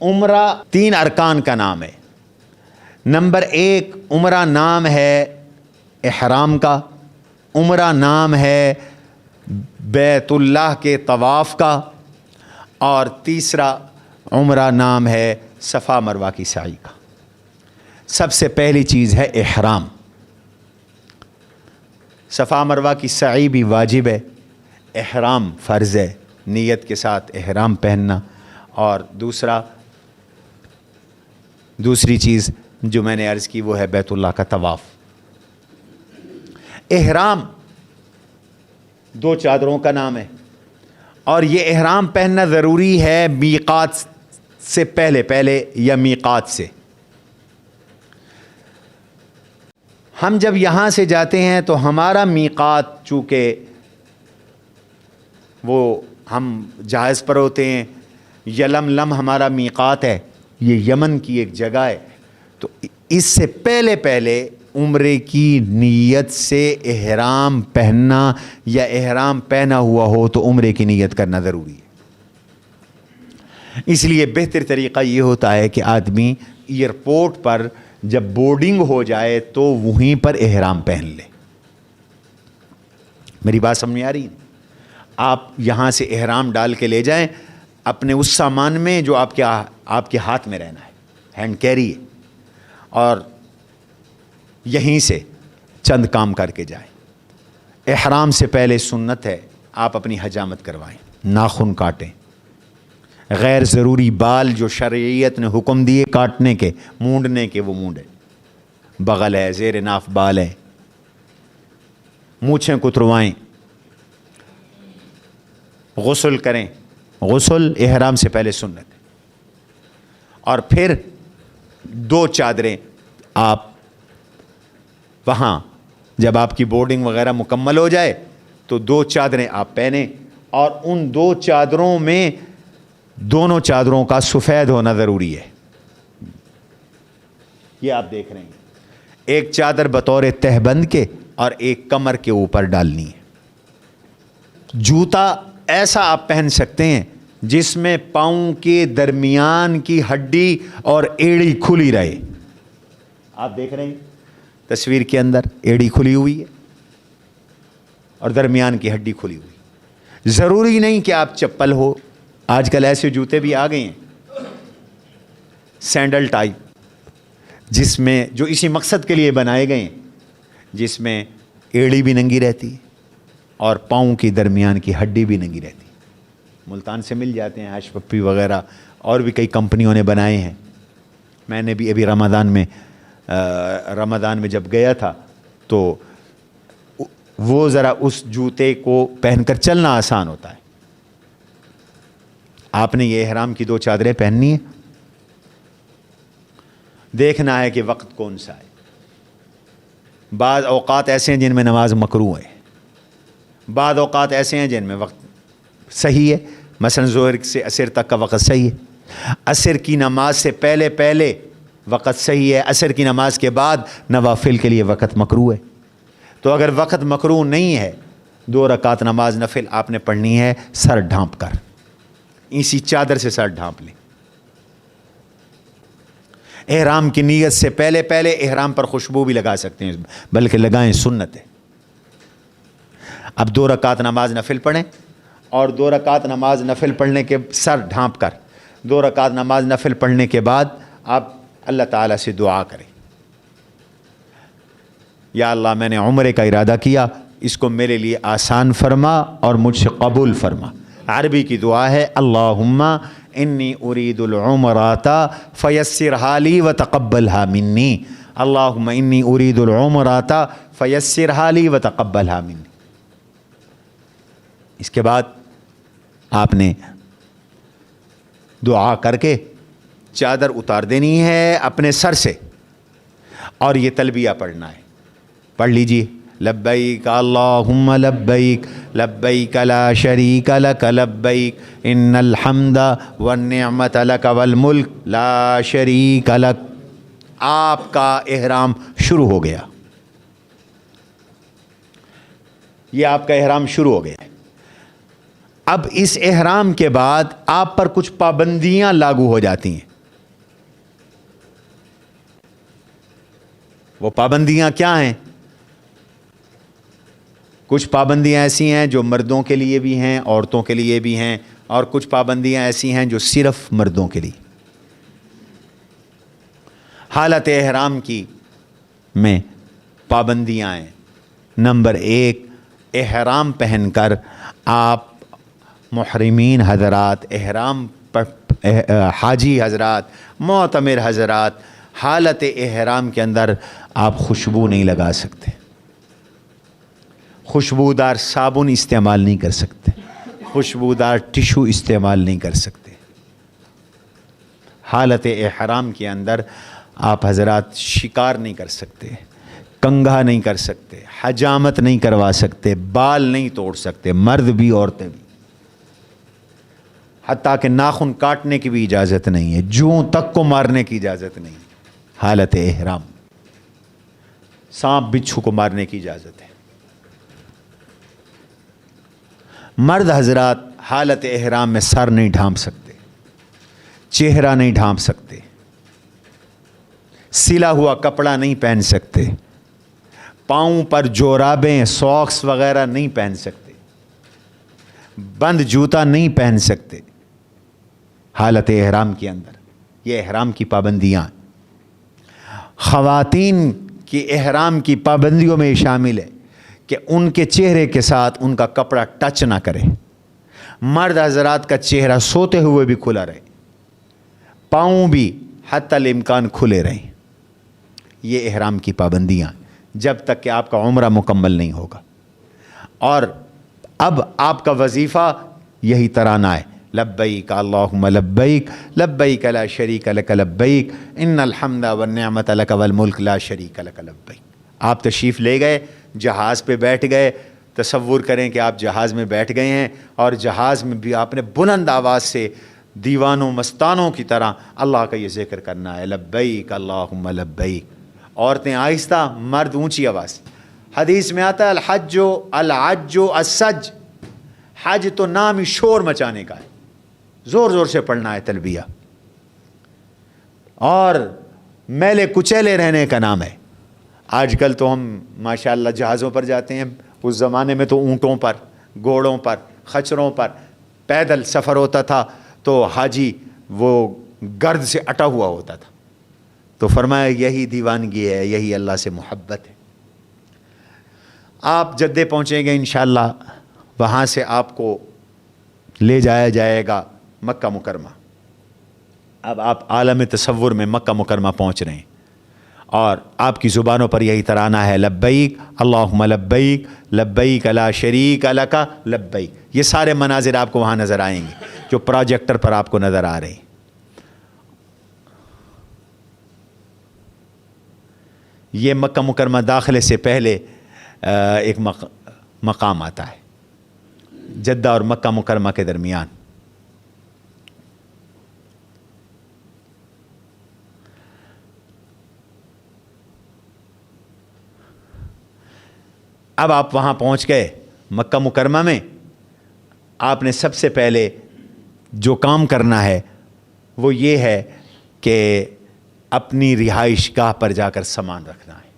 عمرہ 3 ارکان کا نام ہے۔ نمبر 1 عمرہ نام ہے احرام کا، عمرہ نام ہے بیت اللہ کے طواف کا، اور تیسرا عمرہ نام ہے صفا مروہ کی سعی کا۔ سب سے پہلی چیز ہے احرام۔ صفا مروہ کی سعی بھی واجب ہے، احرام فرض ہے، نیت کے ساتھ احرام پہننا، اور دوسری چیز جو میں نے عرض کی وہ ہے بیت اللہ کا طواف۔ احرام 2 چادروں کا نام ہے، اور یہ احرام پہننا ضروری ہے میقات سے پہلے یا میقات سے۔ ہم جب یہاں سے جاتے ہیں تو ہمارا میقات، چونکہ وہ ہم جہاز پر ہوتے ہیں، یلملم ہمارا میقات ہے، یہ یمن کی ایک جگہ ہے، تو اس سے پہلے عمرے کی نیت سے احرام پہننا یا احرام پہنا ہوا ہو تو عمرے کی نیت کرنا ضروری ہے۔ اس لیے بہتر طریقہ یہ ہوتا ہے کہ آدمی ایئرپورٹ پر جب بورڈنگ ہو جائے تو وہیں پر احرام پہن لے۔ میری بات سمجھ میں آ رہی ہے؟ آپ یہاں سے احرام ڈال کے لے جائیں اپنے اس سامان میں جو آپ کے ہاتھ میں رہنا ہے، ہینڈ کیری ہے، اور یہیں سے چند کام کر کے جائیں۔ احرام سے پہلے سنت ہے آپ اپنی حجامت کروائیں، ناخن کاٹیں، غیر ضروری بال جو شرعیت نے حکم دیے کاٹنے کے، مونڈنے کے، وہ مونڈیں، بغل ہے، زیر ناف بال ہے، مونچھیں کتروائیں، غسل کریں۔ غسل احرام سے پہلے سنت ہے، اور پھر 2 چادریں آپ وہاں جب آپ کی بورڈنگ وغیرہ مکمل ہو جائے تو 2 چادریں آپ پہنیں، اور ان 2 چادروں میں دونوں چادروں کا سفید ہونا ضروری ہے۔ یہ آپ دیکھ رہے ہیں، ایک چادر بطور تہبند کے اور ایک کمر کے اوپر ڈالنی ہے۔ جوتا ایسا آپ پہن سکتے ہیں جس میں پاؤں کے درمیان کی ہڈی اور ایڑی کھلی رہے۔ آپ دیکھ رہے ہیں تصویر کے اندر ایڑی کھلی ہوئی ہے اور درمیان کی ہڈی کھلی ہوئی۔ ضروری نہیں کہ آپ چپل ہو، آج کل ایسے جوتے بھی آ گئے ہیں سینڈل ٹائپ، جس میں جو اسی مقصد کے لیے بنائے گئے ہیں، جس میں ایڑی بھی ننگی رہتی ہے اور پاؤں کی درمیان کی ہڈی بھی ننگی رہتی ہے۔ ملتان سے مل جاتے ہیں، ہش پپی وغیرہ، اور بھی کئی کمپنیوں نے بنائے ہیں۔ میں نے بھی ابھی رمضان میں جب گیا تھا تو وہ ذرا اس جوتے کو پہن کر چلنا آسان ہوتا ہے۔ آپ نے یہ احرام کی 2 چادریں پہننی ہیں، دیکھنا ہے کہ وقت کون سا ہے۔ بعض اوقات ایسے ہیں جن میں نماز مکروہ ہے، بعض اوقات ایسے ہیں جن میں وقت صحیح ہے، مثلا ظہر سے عصر تک کا وقت صحیح ہے، عصر کی نماز سے پہلے وقت صحیح ہے، عصر کی نماز کے بعد نوافل کے لیے وقت مکروہ ہے۔ تو اگر وقت مکروہ نہیں ہے، 2 رکعت نماز نفل آپ نے پڑھنی ہے سر ڈھانپ کر، اسی چادر سے سر ڈھانپ لیں۔ احرام کی نیت سے پہلے احرام پر خوشبو بھی لگا سکتے ہیں، بلکہ لگائیں، سنت ہے۔ اب 2 رکعت نماز نفل پڑھیں، اور 2 رکعت نماز نفل پڑھنے کے سر ڈھانپ کر 2 رکعت نماز نفل پڑھنے کے بعد آپ اللہ تعالیٰ سے دعا کریں، یا اللہ میں نے عمرے کا ارادہ کیا، اس کو میرے لیے آسان فرما اور مجھ سے قبول فرما۔ عربی کی دعا ہے اللہم انی ارید العمرات فیسرھا لی وتقبلھا منی، اللہم انی ارید العمرات فیسرھا لی وتقبلھا منی۔ اس کے بعد آپ نے دعا کر کے چادر اتار دینی ہے اپنے سر سے، اور یہ تلبیہ پڑھنا ہے۔ پڑھ لیجئے، لبیک اللہم لبیک لبیک لا شریک لک لبیک ان الحمد والنعمت لک والملک لا شریک لک۔ آپ کا احرام شروع ہو گیا، یہ آپ کا احرام شروع ہو گیا ہے۔ اب اس احرام کے بعد آپ پر کچھ پابندیاں لاگو ہو جاتی ہیں. وہ پابندیاں کیا ہیں؟ کچھ پابندیاں ایسی ہیں جو مردوں کے لیے بھی ہیں، عورتوں کے لیے بھی ہیں، اور کچھ پابندیاں ایسی ہیں جو صرف مردوں کے لیے. حالت احرام کی میں پابندیاں ہیں. نمبر 1، احرام پہن کر آپ محرمین حضرات، حاجی حضرات، معتمر حضرات، حالت احرام کے اندر آپ خوشبو نہیں لگا سکتے، خوشبودار صابن استعمال نہیں کر سکتے، خوشبودار ٹشو استعمال نہیں کر سکتے. حالت احرام کے اندر آپ حضرات شکار نہیں کر سکتے، کنگھا نہیں کر سکتے، حجامت نہیں کروا سکتے، بال نہیں توڑ سکتے، مرد بھی عورتیں بھی. حتیٰ کہ ناخن کاٹنے کی بھی اجازت نہیں ہے، جوں تک کو مارنے کی اجازت نہیں ہے. حالت احرام سانپ بچھو کو مارنے کی اجازت ہے. مرد حضرات حالت احرام میں سر نہیں ڈھانپ سکتے، چہرہ نہیں ڈھانپ سکتے، سلا ہوا کپڑا نہیں پہن سکتے، پاؤں پر جورابیں، ساکس وغیرہ نہیں پہن سکتے، بند جوتا نہیں پہن سکتے حالت احرام کے اندر. یہ احرام کی پابندیاں. خواتین کی احرام کی پابندیوں میں شامل ہے کہ ان کے چہرے کے ساتھ ان کا کپڑا ٹچ نہ کرے. مرد حضرات کا چہرہ سوتے ہوئے بھی کھلا رہے، پاؤں بھی حتی الامکان کھلے رہیں. یہ احرام کی پابندیاں جب تک کہ آپ کا عمرہ مکمل نہیں ہوگا. اور اب آپ کا وظیفہ یہی ترانہ ہے، لبیک اللہم لبیک، لبیک لا شریک لک لبیک، ان الحمد والنعمت لک والملک لا شریک لک لبیک. آپ تشریف لے گئے، جہاز پہ بیٹھ گئے. تصور کریں کہ آپ جہاز میں بیٹھ گئے ہیں اور جہاز میں بھی آپ نے بلند آواز سے دیوانوں مستانوں کی طرح اللہ کا یہ ذکر کرنا ہے، لبیک اللہم لبیک. عورتیں آہستہ، مرد اونچی آواز. حدیث میں آتا ہے الحج العج السج، حج تو نام ہی شور مچانے کا ہے، زور زور سے پڑھنا ہے تلبیہ، اور میلے کچیلے رہنے کا نام ہے. آج کل تو ہم ماشاءاللہ جہازوں پر جاتے ہیں، اس زمانے میں تو اونٹوں پر، گھوڑوں پر، خچروں پر پیدل سفر ہوتا تھا، تو حاجی وہ گرد سے اٹا ہوا ہوتا تھا. تو فرمایا یہی دیوانگی ہے، یہی اللہ سے محبت ہے. آپ جدے پہنچیں گے انشاءاللہ، وہاں سے آپ کو لے جایا جائے گا مکہ مکرمہ. اب آپ عالم تصور میں مکہ مکرمہ پہنچ رہے ہیں اور آپ کی زبانوں پر یہی ترانہ ہے، لبیک اللہم لبیک، لبیک لا شریک لک لبیک. یہ سارے مناظر آپ کو وہاں نظر آئیں گے جو پروجیکٹر پر آپ کو نظر آ رہے ہیں. یہ مکہ مکرمہ داخلے سے پہلے ایک مقام آتا ہے جدہ اور مکہ مکرمہ کے درمیان. اب آپ وہاں پہنچ گئے مکہ مکرمہ میں. آپ نے سب سے پہلے جو کام کرنا ہے وہ یہ ہے کہ اپنی رہائش گاہ پر جا کر سامان رکھنا ہے.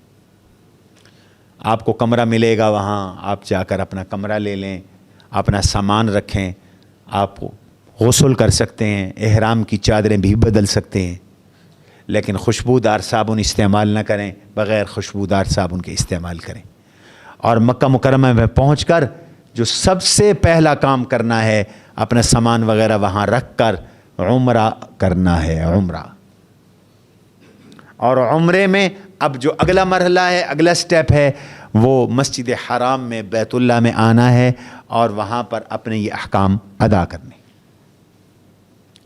آپ کو کمرہ ملے گا وہاں، آپ جا کر اپنا کمرہ لے لیں، اپنا سامان رکھیں. آپ غسل کر سکتے ہیں، احرام کی چادریں بھی بدل سکتے ہیں، لیکن خوشبودار صابن استعمال نہ کریں، بغیر خوشبودار صابن کے استعمال کریں. اور مکہ مکرمہ میں پہنچ کر جو سب سے پہلا کام کرنا ہے، اپنا سامان وغیرہ وہاں رکھ کر عمرہ کرنا ہے، عمرہ. اور عمرے میں اب جو اگلا مرحلہ ہے، اگلا سٹیپ ہے، وہ مسجد حرام میں، بیت اللہ میں آنا ہے اور وہاں پر اپنے یہ احکام ادا کرنے.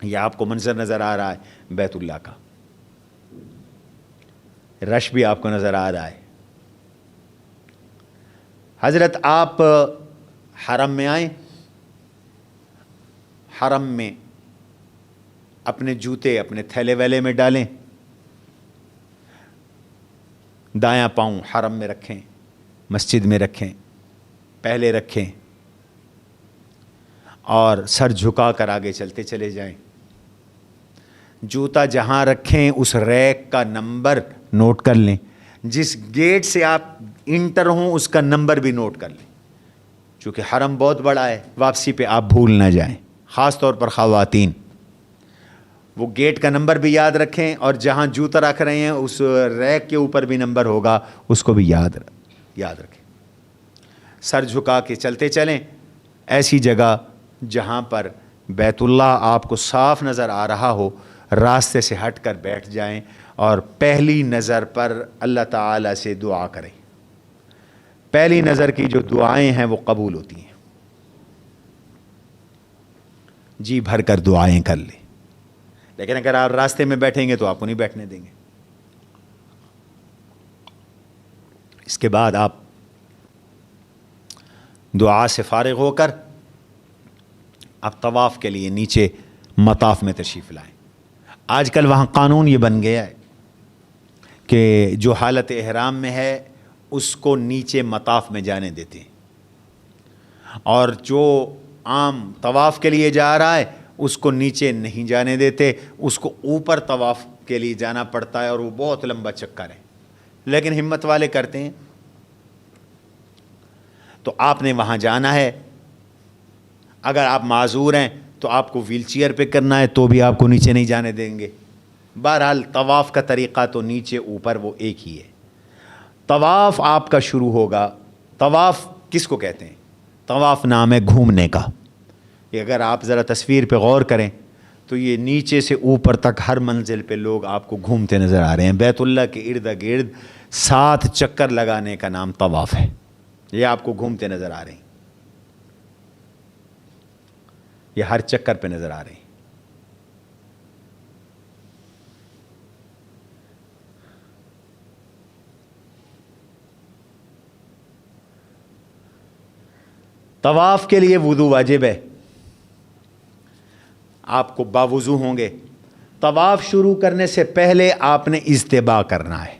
یہ آپ کو منظر نظر آ رہا ہے بیت اللہ کا، رش بھی آپ کو نظر آ رہا ہے. حضرت آپ حرم میں آئیں، حرم میں اپنے جوتے اپنے تھیلے ویلے میں ڈالیں، دایاں پاؤں حرم میں رکھیں، مسجد میں رکھیں، پہلے رکھیں، اور سر جھکا کر آگے چلتے چلے جائیں. جوتا جہاں رکھیں اس ریک کا نمبر نوٹ کر لیں. جس گیٹ سے آپ انٹر ہوں اس کا نمبر بھی نوٹ کر لیں. چونکہ حرم بہت بڑا ہے, واپسی پہ آپ بھول نہ جائیں, خاص طور پر خواتین. وہ گیٹ کا نمبر بھی یاد رکھیں, اور جہاں جوتا رکھ رہے ہیں اس ریک کے اوپر بھی نمبر ہوگا, اس کو بھی یاد رکھیں. سر جھکا کے چلتے چلیں ایسی جگہ جہاں پر بیت اللہ آپ کو صاف نظر آ رہا ہو. راستے سے ہٹ کر بیٹھ جائیں اور پہلی نظر پر اللہ تعالیٰ سے دعا کریں. پہلی نظر کی جو دعائیں ہیں وہ قبول ہوتی ہیں. جی بھر کر دعائیں کر لیں. لیکن اگر آپ راستے میں بیٹھیں گے تو آپ کو نہیں بیٹھنے دیں گے. اس کے بعد آپ دعا سے فارغ ہو کر اب طواف کے لیے نیچے مطاف میں تشریف لائیں. آج کل وہاں قانون یہ بن گیا ہے کہ جو حالت احرام میں ہے اس کو نیچے مطاف میں جانے دیتے ہیں, اور جو عام طواف کے لیے جا رہا ہے اس کو نیچے نہیں جانے دیتے, اس کو اوپر طواف کے لیے جانا پڑتا ہے, اور وہ بہت لمبا چکر ہے. لیکن ہمت والے کرتے ہیں. تو آپ نے وہاں جانا ہے. اگر آپ معذور ہیں تو آپ کو ویل چیئر پہ کرنا ہے تو بھی آپ کو نیچے نہیں جانے دیں گے. بہرحال طواف کا طریقہ تو نیچے اوپر وہ ایک ہی ہے. طواف آپ کا شروع ہوگا. طواف کس کو کہتے ہیں؟ طواف نام ہے گھومنے کا. کہ اگر آپ ذرا تصویر پہ غور کریں تو یہ نیچے سے اوپر تک ہر منزل پہ لوگ آپ کو گھومتے نظر آ رہے ہیں. بیت اللہ کے ارد گرد 7 چکر لگانے کا نام طواف ہے. یہ آپ کو گھومتے نظر آ رہے ہیں, یہ ہر چکر پہ نظر آ رہے ہیں. طواف کے لیے وضو واجب ہے. آپ کو باوضو ہوں گے. طواف شروع کرنے سے پہلے آپ نے اجتباء کرنا ہے.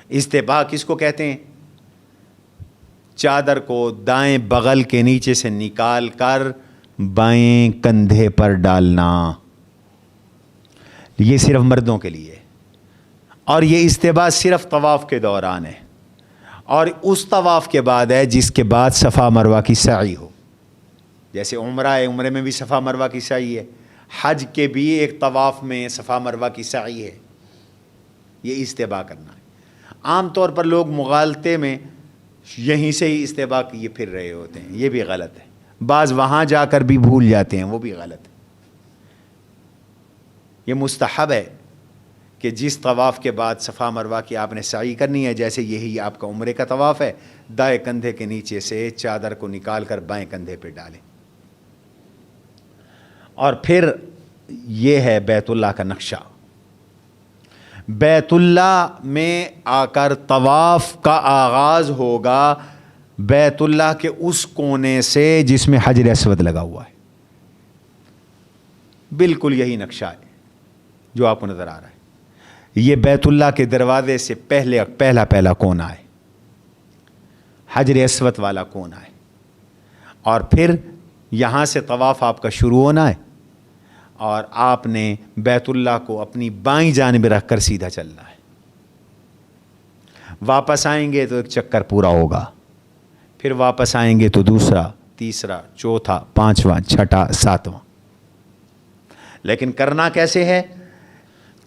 اجتباء کس کو کہتے ہیں؟ چادر کو دائیں بغل کے نیچے سے نکال کر بائیں کندھے پر ڈالنا. یہ صرف مردوں کے لیے, اور یہ اجتباء صرف طواف کے دوران ہے, اور اس طواف کے بعد ہے جس کے بعد صفا مروہ کی سعی ہو. جیسے عمرہ ہے, عمرے میں بھی صفا مروہ کی سعی ہے. حج کے بھی ایک طواف میں صفا مروہ کی سعی ہے. یہ اجتباء کرنا ہے. عام طور پر لوگ مغالطے میں یہیں سے ہی اجتباء کیے پھر رہے ہوتے ہیں. یہ بھی غلط ہے. بعض وہاں جا کر بھی بھول جاتے ہیں, وہ بھی غلط ہے. یہ مستحب ہے کہ جس طواف کے بعد صفا مروہ کی آپ نے سعی کرنی ہے, جیسے یہی آپ کا عمرے کا طواف ہے, دائیں کندھے کے نیچے سے چادر کو نکال کر بائیں کندھے پہ ڈالیں. اور پھر یہ ہے بیت اللہ کا نقشہ. بیت اللہ میں آ کر طواف کا آغاز ہوگا بیت اللہ کے اس کونے سے جس میں حجر اسود لگا ہوا ہے. بالکل یہی نقشہ ہے جو آپ کو نظر آ رہا ہے. یہ بیت اللہ کے دروازے سے پہلا کونا ہے, حجر اسود والا کونا ہے. اور پھر یہاں سے طواف آپ کا شروع ہونا ہے, اور آپ نے بیت اللہ کو اپنی بائیں جانب رکھ کر سیدھا چلنا ہے. واپس آئیں گے تو ایک چکر پورا ہوگا, پھر واپس آئیں گے تو دوسرا, تیسرا, چوتھا, 5واں, 6واں, 7واں. لیکن کرنا کیسے ہے؟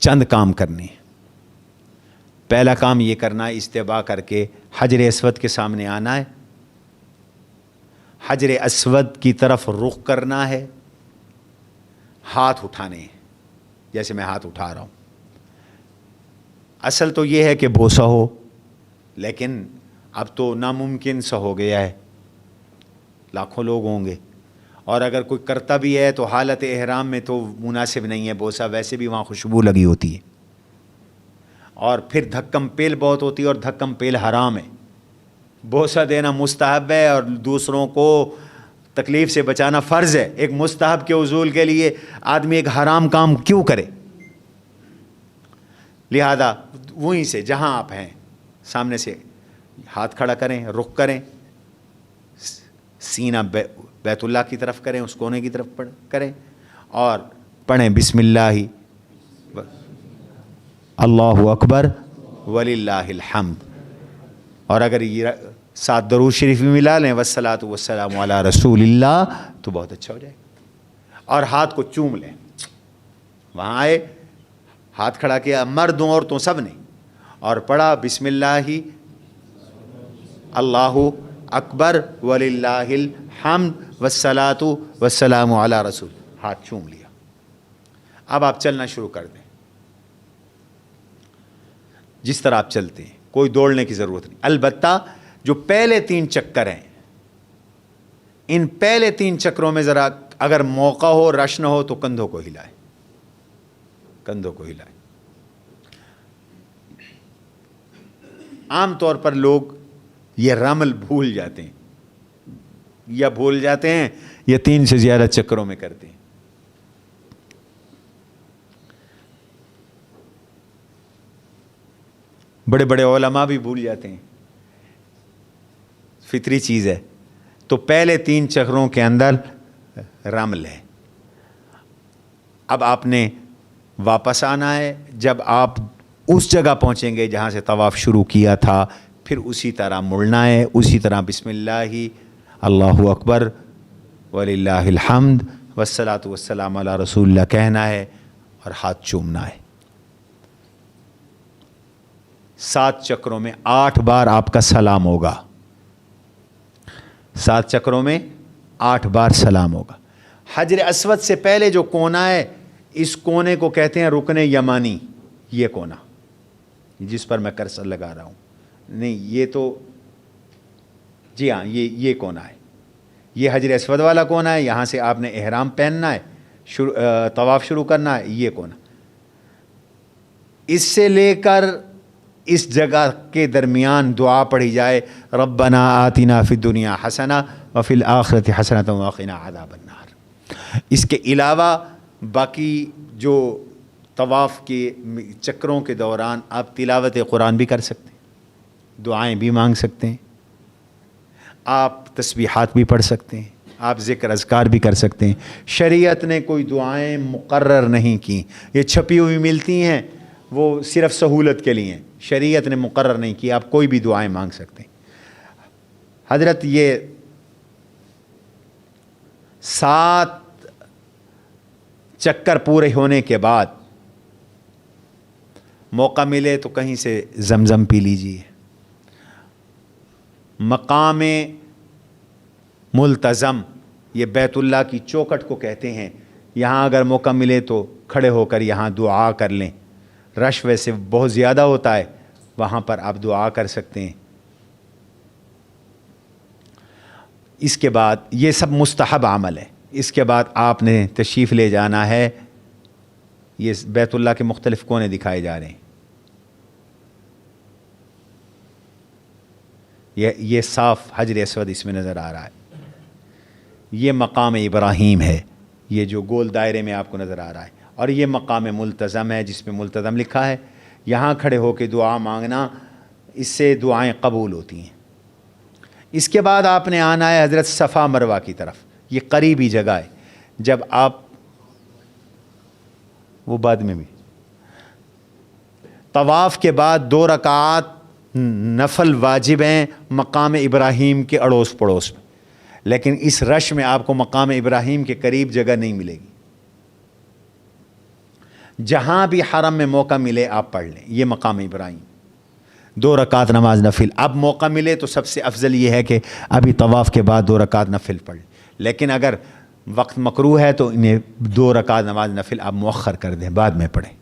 چند کام کرنے. پہلا کام یہ کرنا ہے, اجتباء کر کے حجر اسود کے سامنے آنا ہے, حجر اسود کی طرف رخ کرنا ہے, ہاتھ اٹھانے ہیں جیسے میں ہاتھ اٹھا رہا ہوں. اصل تو یہ ہے کہ بوسہ ہو, لیکن اب تو ناممکن سا ہو گیا ہے, لاکھوں لوگ ہوں گے, اور اگر کوئی کرتا بھی ہے تو حالت احرام میں تو مناسب نہیں ہے بوسہ. ویسے بھی وہاں خوشبو لگی ہوتی ہے, اور پھر دھکم پیل بہت ہوتی ہے, اور دھکم پیل حرام ہے. بوسہ دینا مستحب ہے اور دوسروں کو تکلیف سے بچانا فرض ہے. ایک مستحب کے حصول کے لیے آدمی ایک حرام کام کیوں کرے؟ لہذا وہیں سے جہاں آپ ہیں سامنے سے ہاتھ کھڑا کریں, رخ کریں, سینہ بیت اللہ کی طرف کریں، اس کونے کی طرف کریں اور پڑھیں بسم اللہ اللہ اکبر وللہ الحمد، اور اگر یہ 7 درود شریف بھی ملا لیں والصلاۃ والسلام علی رسول اللہ تو بہت اچھا ہو جائے گا۔ اور ہاتھ کو چوم لیں، وہاں آئے ہاتھ کھڑا کیا مردوں عورتوں سب نے، اور پڑھا بسم اللہ اللہ اکبر وللہ الحمد والصلاۃ والسلام علی رسول، ہاتھ چوم لیا۔ اب آپ چلنا شروع کر دیں جس طرح آپ چلتے ہیں، کوئی دوڑنے کی ضرورت نہیں۔ البتہ جو پہلے 3 چکر ہیں، ان پہلے 3 چکروں میں ذرا اگر موقع ہو، رش نہ ہو تو کندھوں کو ہلائیں، کندھوں کو ہلائیں۔ عام طور پر لوگ یہ رمل بھول جاتے ہیں، یا بھول جاتے ہیں یا 3 سے زیادہ چکروں میں کرتے ہیں۔ بڑے بڑے علماء بھی بھول جاتے ہیں، فطری چیز ہے۔ تو پہلے 3 چکروں کے اندر رمل ہے۔ اب آپ نے واپس آنا ہے، جب آپ اس جگہ پہنچیں گے جہاں سے طواف شروع کیا تھا، پھر اسی طرح مڑنا ہے، اسی طرح بسم اللہ اللہ اکبر وللہ الحمد والصلاۃ والسلام علی رسول اللہ کہنا ہے اور ہاتھ چومنا ہے۔ 7 چکروں میں 8 بار آپ کا سلام ہوگا، 7 چکروں میں 8 بار سلام ہوگا۔ حجر اسود سے پہلے جو کونا ہے، اس کونے کو کہتے ہیں رکن یمانی، یہ کونا جس پر میں کرسر لگا رہا ہوں، نہیں یہ تو جی ہاں یہ کونا ہے، یہ حجر اسود والا کونا ہے، یہاں سے آپ نے احرام پہننا ہے، طواف شروع کرنا ہے، یہ کونا۔ اس سے لے کر اس جگہ کے درمیان دعا پڑھی جائے، ربنا آتنا فی الدنیا حسنہ وفی الآخرۃ حسنۃ وقنا عذاب النار۔ اس کے علاوہ باقی جو طواف کے چکروں کے دوران آپ تلاوت قرآن بھی کر سکتے ہیں، دعائیں بھی مانگ سکتے ہیں، آپ تسبیحات بھی پڑھ سکتے ہیں، آپ ذکر اذکار بھی کر سکتے ہیں۔ شریعت نے کوئی دعائیں مقرر نہیں کی، یہ چھپی ہوئی ملتی ہیں، وہ صرف سہولت کے لیے ہیں، شریعت نے مقرر نہیں کی، آپ کوئی بھی دعائیں مانگ سکتے ہیں۔ حضرت یہ 7 چکر پورے ہونے کے بعد موقع ملے تو کہیں سے زمزم پی لیجیے۔ مقام ملتزم، یہ بیت اللہ کی چوکھٹ کو کہتے ہیں، یہاں اگر موقع ملے تو کھڑے ہو کر یہاں دعا کر لیں۔ رش ویسے بہت زیادہ ہوتا ہے، وہاں پر آپ دعا کر سکتے ہیں۔ اس کے بعد یہ سب مستحب عمل ہے۔ اس کے بعد آپ نے تشریف لے جانا ہے، یہ بیت اللہ کے مختلف کونے دکھائے جا رہے ہیں، یہ صاف حجر اسود اس میں نظر آ رہا ہے، یہ مقام ابراہیم ہے، یہ جو گول دائرے میں آپ کو نظر آ رہا ہے، اور یہ مقام ملتزم ہے جس پہ ملتزم لکھا ہے۔ یہاں کھڑے ہو کے دعا مانگنا، اس سے دعائیں قبول ہوتی ہیں۔ اس کے بعد آپ نے آنا ہے حضرت صفا مروہ کی طرف، یہ قریبی جگہ ہے۔ جب آپ وہ بعد میں بھی طواف کے بعد 2 رکعات نفل واجب ہیں مقام ابراہیم کے اڑوس پڑوس میں، لیکن اس رش میں آپ کو مقام ابراہیم کے قریب جگہ نہیں ملے گی۔ جہاں بھی حرم میں موقع ملے آپ پڑھ لیں، یہ مقام ابراہیم 2 رکعت نماز نفل۔ اب موقع ملے تو سب سے افضل یہ ہے کہ ابھی طواف کے بعد 2 رکعت نفل پڑھ لیں، لیکن اگر وقت مکروہ ہے تو انہیں 2 رکعت نماز نفل آپ مؤخر کر دیں، بعد میں پڑھیں۔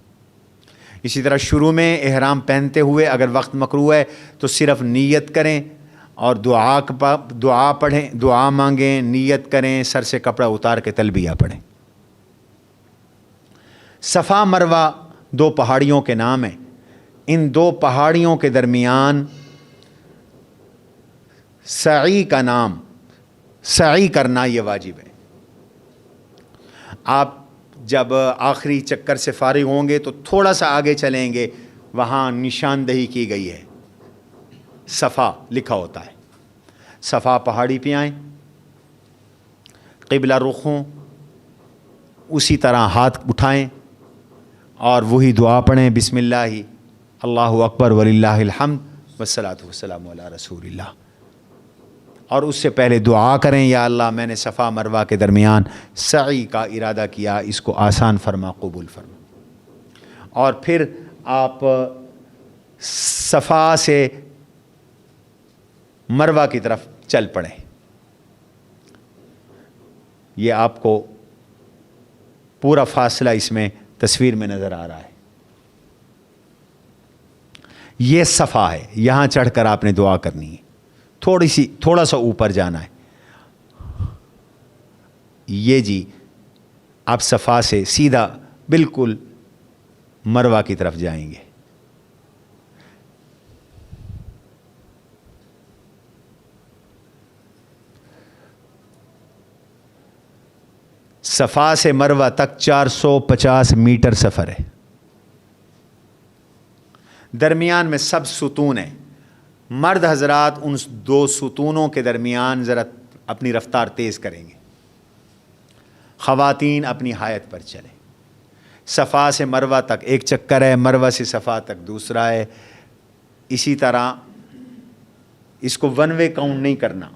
اسی طرح شروع میں احرام پہنتے ہوئے اگر وقت مکروہ ہے تو صرف نیت کریں اور دعا پڑھیں، دعا مانگیں، نیت کریں، سر سے کپڑا اتار کے تلبیہ پڑھیں۔ صفا مروہ 2 پہاڑیوں کے نام ہیں، ان 2 پہاڑیوں کے درمیان سعی کا نام، سعی کرنا یہ واجب ہے۔ آپ جب آخری چکر سے فارغ ہوں گے تو تھوڑا سا آگے چلیں گے، وہاں نشاندہی کی گئی ہے، صفا لکھا ہوتا ہے۔ صفا پہاڑی پہ آئیں، قبلہ رخ ہوں، اسی طرح ہاتھ اٹھائیں اور وہی دعا پڑھیں، بسم اللہ اللہ اکبر وللہ الحمد والصلاۃ والسلام علی رسول اللہ، اور اس سے پہلے دعا کریں، یا اللہ میں نے صفا مروہ کے درمیان سعی کا ارادہ کیا، اس کو آسان فرما، قبول فرما، اور پھر آپ صفا سے مروہ کی طرف چل پڑیں۔ یہ آپ کو پورا فاصلہ اس میں تصویر میں نظر آ رہا ہے، یہ صفا ہے، یہاں چڑھ کر آپ نے دعا کرنی ہے، تھوڑا سا اوپر جانا ہے، یہ جی آپ صفا سے سیدھا بالکل مروہ کی طرف جائیں گے۔ صفا سے مروہ تک 450 میٹر سفر ہے، درمیان میں سب ستون ہیں۔ مرد حضرات ان دو ستونوں کے درمیان ذرا اپنی رفتار تیز کریں گے، خواتین اپنی حایت پر چلیں۔ صفا سے مروہ تک ایک چکر ہے، مروہ سے صفا تک دوسرا ہے، اسی طرح اس کو ون وے کاؤنٹ نہیں کرنا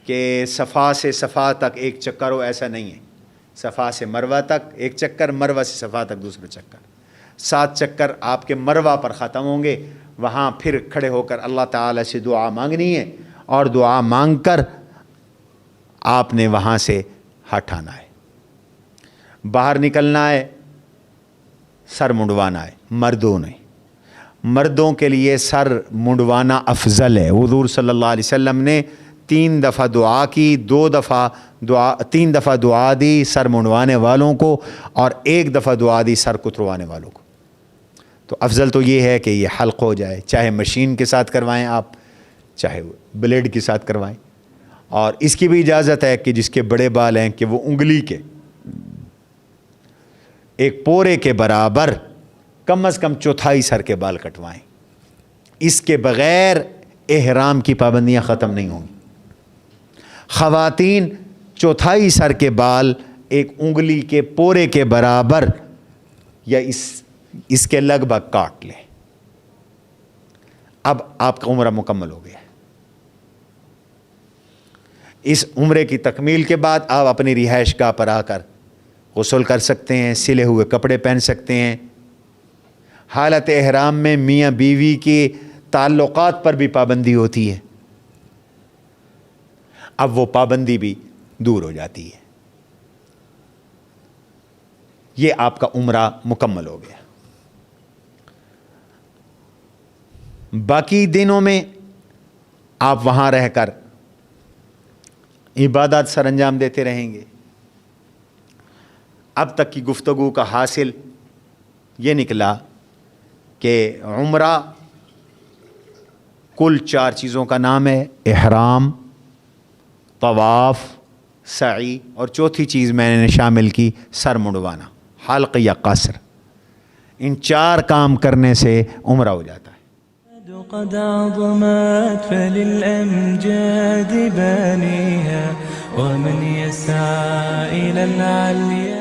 کہ صفا سے صفا تک ایک چکر ہو، ایسا نہیں ہے۔ صفا سے مروہ تک ایک چکر، مروہ سے صفا تک دوسرا چکر، 7 چکر آپ کے مروہ پر ختم ہوں گے۔ وہاں پھر کھڑے ہو کر اللہ تعالی سے دعا مانگنی ہے، اور دعا مانگ کر آپ نے وہاں سے ہٹانا ہے، باہر نکلنا ہے، سر منڈوانا ہے۔ مردوں کے لیے سر منڈوانا افضل ہے۔ حضور صلی اللہ علیہ وسلم نے 3 دفعہ دعا کی، 3 دفعہ دعا دی سر منڈوانے والوں کو، اور 1 دفعہ دعا دی سر کتروانے والوں کو۔ تو افضل تو یہ ہے کہ یہ حلق ہو جائے، چاہے مشین کے ساتھ کروائیں آپ، چاہے بلیڈ کے ساتھ کروائیں، اور اس کی بھی اجازت ہے کہ جس کے بڑے بال ہیں کہ وہ انگلی کے ایک پورے کے برابر کم از کم 1/4 سر کے بال کٹوائیں۔ اس کے بغیر احرام کی پابندیاں ختم نہیں ہوں گی۔ خواتین 1/4 سر کے بال ایک انگلی کے پورے کے برابر یا اس کے لگ بھگ کاٹ لیں۔ اب آپ کا عمرہ مکمل ہو گیا ہے۔ اس عمرے کی تکمیل کے بعد آپ اپنی رہائش گاہ پر آ کر غسل کر سکتے ہیں، سلے ہوئے کپڑے پہن سکتے ہیں۔ حالت احرام میں میاں بیوی کے تعلقات پر بھی پابندی ہوتی ہے، اب وہ پابندی بھی دور ہو جاتی ہے۔ یہ آپ کا عمرہ مکمل ہو گیا۔ باقی دنوں میں آپ وہاں رہ کر عبادات سر انجام دیتے رہیں گے۔ اب تک کی گفتگو کا حاصل یہ نکلا کہ عمرہ کل 4 چیزوں کا نام ہے: احرام، طواف، سعی، اور چوتھی چیز میں نے شامل کی سر منڈوانا، حلق یا قصر۔ ان 4 کام کرنے سے عمرہ ہو جاتا ہے۔ قد عظمت فللأمجاد بانيها ومن يسعى إلى العليا